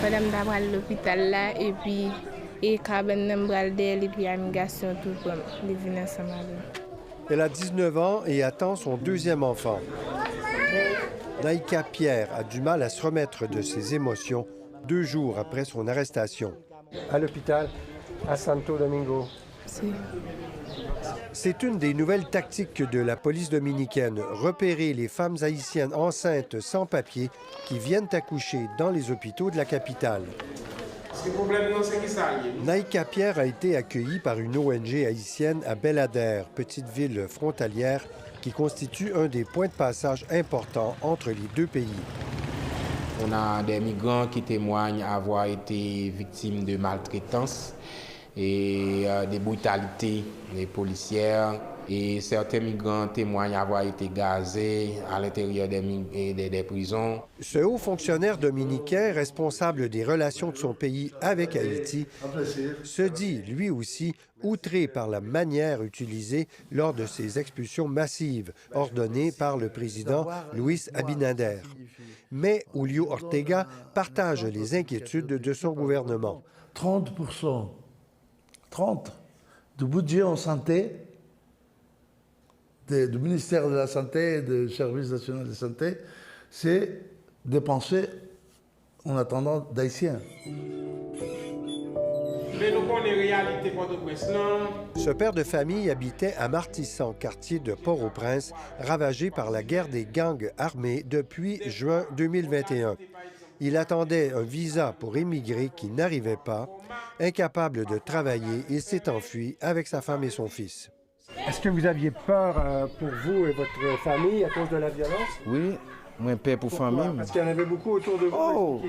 Madame d'abord à l'hôpital là et puis et cabane d'embral d'elle et puis amigation tout pour les venir ensemble. Elle a 19 ans et attend son deuxième enfant. Naïka Pierre a du mal à se remettre de ses émotions 2 jours après son arrestation. À l'hôpital, à Santo Domingo. C'est une des nouvelles tactiques de la police dominicaine, repérer les femmes haïtiennes enceintes sans papier qui viennent accoucher dans les hôpitaux de la capitale. Naïka Pierre a été accueillie par une ONG haïtienne à Bel-Ader, petite ville frontalière qui constitue un des points de passage importants entre les deux pays. On a des migrants qui témoignent avoir été victimes de maltraitance et des brutalités des policières. Et certains migrants témoignent avoir été gazés à l'intérieur des prisons. Ce haut fonctionnaire dominicain, responsable des relations de son pays avec Haïti, se dit, lui aussi, outré par la manière utilisée lors de ces expulsions massives ordonnées par le président Luis Abinader. Mais Julio Ortega partage les inquiétudes de son gouvernement. 30% du budget en santé du ministère de la Santé et du Service national de santé, c'est dépensé en attendant d'Haïtiens. Ce père de famille habitait à Martissan, quartier de Port-au-Prince, ravagé par la guerre des gangs armés depuis juin 2021. Il attendait un visa pour émigrer qui n'arrivait pas. Incapable de travailler, il s'est enfui avec sa femme et son fils. Est-ce que vous aviez peur pour vous et votre famille à cause de la violence? Oui, moi peur pour famille. Parce qu'il y en avait beaucoup autour de vous. Oh!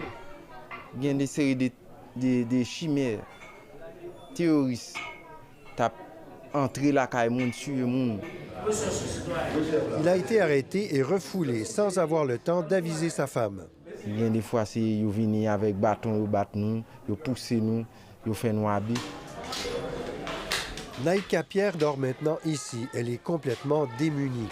Il y a des séries de chimères, terroristes, qui ont entré la caille, tué le monde. Il a été arrêté et refoulé sans avoir le temps d'aviser sa femme. Il y a des fois, ils viennent avec bâton, ils battent nous, ils poussent nous, ils font nous habiller. Naïka Pierre dort maintenant ici. Elle est complètement démunie.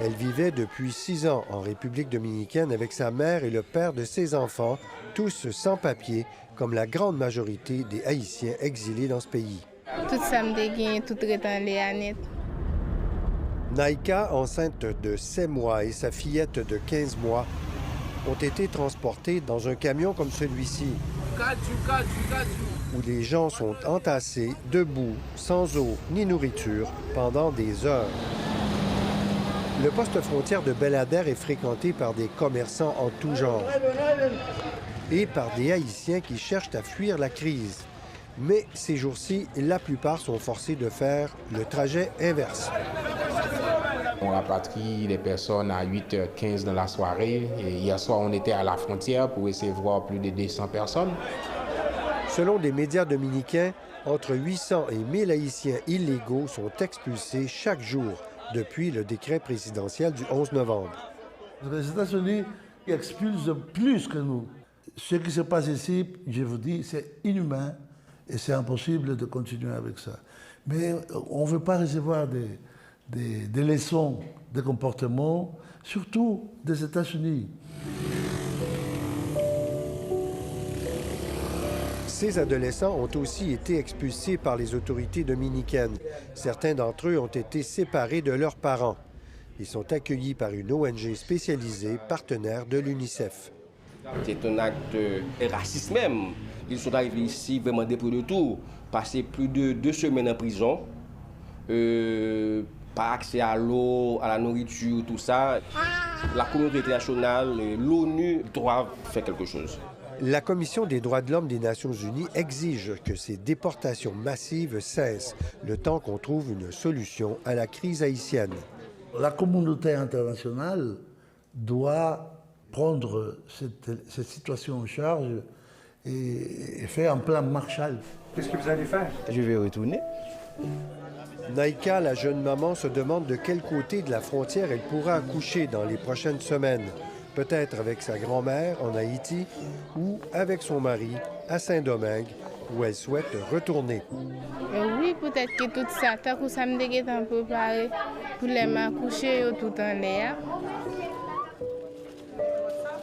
Elle vivait depuis 6 ans en République dominicaine avec sa mère et le père de ses enfants, tous sans papier, comme la grande majorité des Haïtiens exilés dans ce pays. Tout ça me dégaine, tout dans les années. Naïka, enceinte de 7 mois, et sa fillette de 15 mois ont été transportés dans un camion comme celui-ci, où les gens sont entassés, debout, sans eau ni nourriture, pendant des heures. Le poste frontière de Bel-Ader est fréquenté par des commerçants en tout genre et par des Haïtiens qui cherchent à fuir la crise. Mais ces jours-ci, la plupart sont forcés de faire le trajet inverse. On rapatrie les personnes à 8h15 dans la soirée. Et hier soir, on était à la frontière pour essayer de voir plus de 200 personnes. Selon des médias dominicains, entre 800 et 1000 Haïtiens illégaux sont expulsés chaque jour depuis le décret présidentiel du 11 novembre. Les États-Unis expulsent plus que nous. Ce qui se passe ici, je vous dis, c'est inhumain et c'est impossible de continuer avec ça. Mais on ne veut pas recevoir des leçons de comportement, surtout des États-Unis. Ces adolescents ont aussi été expulsés par les autorités dominicaines. Certains d'entre eux ont été séparés de leurs parents. Ils sont accueillis par une ONG spécialisée, partenaire de l'UNICEF. C'est un acte raciste même. Ils sont arrivés ici vraiment depuis le tour, passé plus de 2 semaines en prison, pas accès à l'eau, à la nourriture, tout ça. La communauté internationale, l'ONU doivent faire quelque chose. La Commission des droits de l'homme des Nations unies exige que ces déportations massives cessent, le temps qu'on trouve une solution à la crise haïtienne. La communauté internationale doit prendre cette situation en charge et faire un plan Marshall. Qu'est-ce que vous allez faire? Je vais retourner. Naïka, la jeune maman, se demande de quel côté de la frontière elle pourra accoucher dans les prochaines semaines. Peut-être avec sa grand-mère en Haïti ou avec son mari à Saint-Domingue, où elle souhaite retourner. Oui, peut-être que tout ça, tant que ça me déguette un peu pareil, pour les m'accoucher tout en l'air.